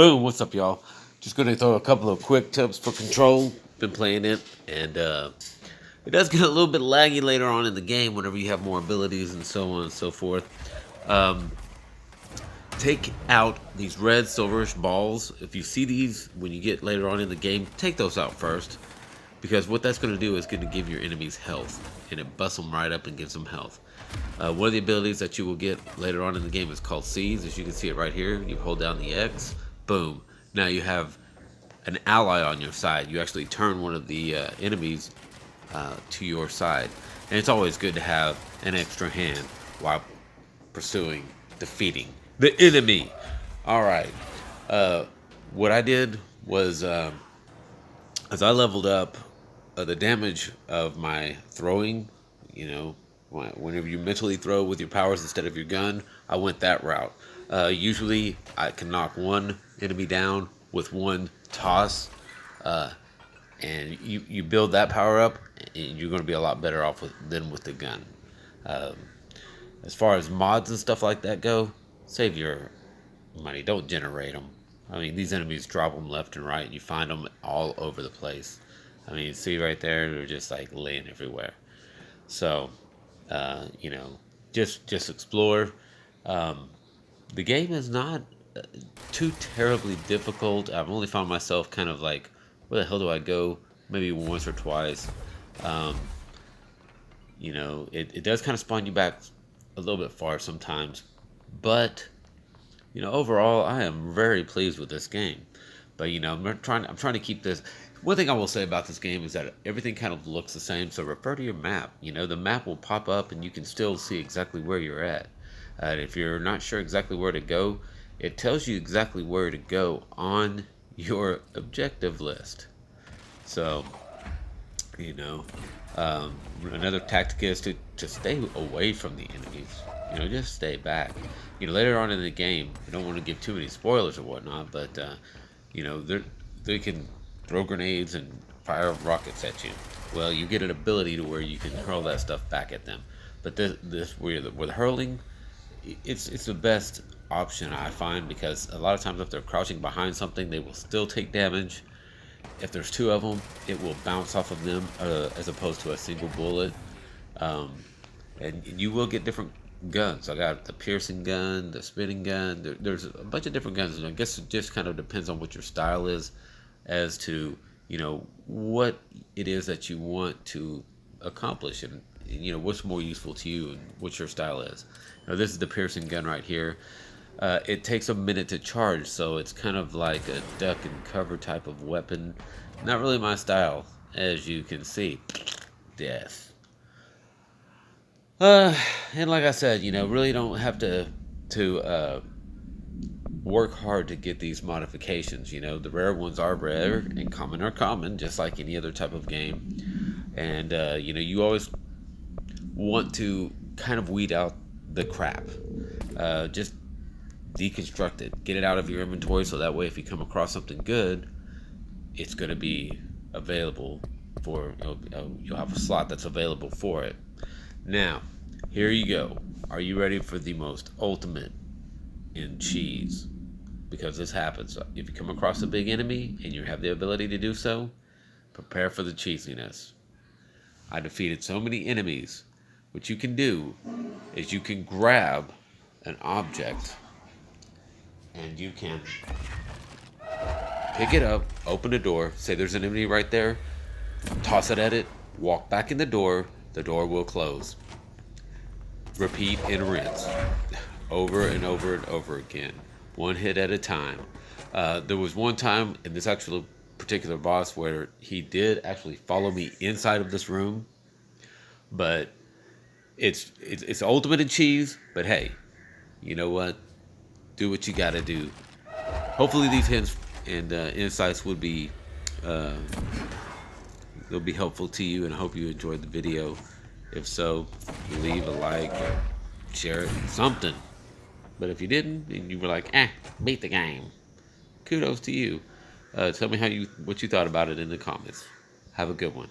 Boom, what's up, y'all? Just gonna throw a couple of quick tips for control. Been playing it, and it does get a little bit laggy later on in the game whenever you have more abilities and so on and so forth. Um, take out these red, silverish balls. If you see these when you get later on in the game, take those out first. Because what that's going to do is going to give your enemies health. And it busts them right up and gives them health. One of the abilities that you will get later on in the game is called Seize. As you can see it right here. You hold down the X. Boom. Now you have an ally on your side. You actually turn one of the enemies to your side. And it's always good to have an extra hand while defeating the enemy. Alright. What I did was, as I leveled up, the damage of my throwing, whenever you mentally throw with your powers instead of your gun, I went that route. Usually I can knock one enemy down with one toss, and you build that power up, and you're going to be a lot better off than with the gun. As far as mods and stuff like that go, save your money. Don't generate them. I mean, these enemies drop them left and right. You find them all over the place. I mean, see right there, they're just like laying everywhere. So, just explore. The game is not too terribly difficult. I've only found myself kind of like, where the hell do I go? Maybe once or twice. It does kind of spawn you back a little bit far sometimes. But, overall, I am very pleased with this game. But, I'm trying to keep this. One thing I will say about this game is that everything kind of looks the same, so refer to your map. The map will pop up and you can still see exactly where you're at. If you're not sure exactly where to go, it tells you exactly where to go on your objective list. So, another tactic is to stay away from the enemies. Just stay back. Later on in the game, I don't want to give too many spoilers or whatnot, but, they can throw grenades and fire rockets at you. Well, you get an ability to where you can hurl that stuff back at them. But this with hurling, it's the best option I find, because a lot of times if they're crouching behind something, they will still take damage. If there's two of them, it will bounce off of them as opposed to a single bullet. And you will get different guns. I got the piercing gun, the spinning gun. There's a bunch of different guns, and I guess it just kind of depends on what your style is, as to what it is that you want to accomplish, and what's more useful to you and what your style is. This is the piercing gun right here. It takes a minute to charge, so it's kind of like a duck and cover type of weapon. Not really my style, as you can see. Death. And like I said, really don't have to work hard to get these modifications. The rare ones are rare and common are common, just like any other type of game. And you always want to kind of weed out the crap. Just deconstruct it, get it out of your inventory, so that way if you come across something good, it's going to be available for, you'll have a slot that's available for it. Now, here you go. Are you ready for the most ultimate in cheese? Because this happens. If you come across a big enemy and you have the ability to do so, prepare for the cheesiness. I defeated so many enemies. What you can do is you can grab an object and you can pick it up, open the door, say there's an enemy right there, toss it at it, walk back in the door will close. Repeat and rinse. Over and over and over again. One hit at a time. There was one time in this actual particular boss where he did actually follow me inside of this room. But it's ultimate in cheese, but hey, you know what? Do what you gotta do. Hopefully these hints and insights would be they'll be helpful to you, and I hope you enjoyed the video. If so, leave a like or share it, something. But if you didn't, and you were like, beat the game, kudos to you. Tell me what you thought about it in the comments. Have a good one.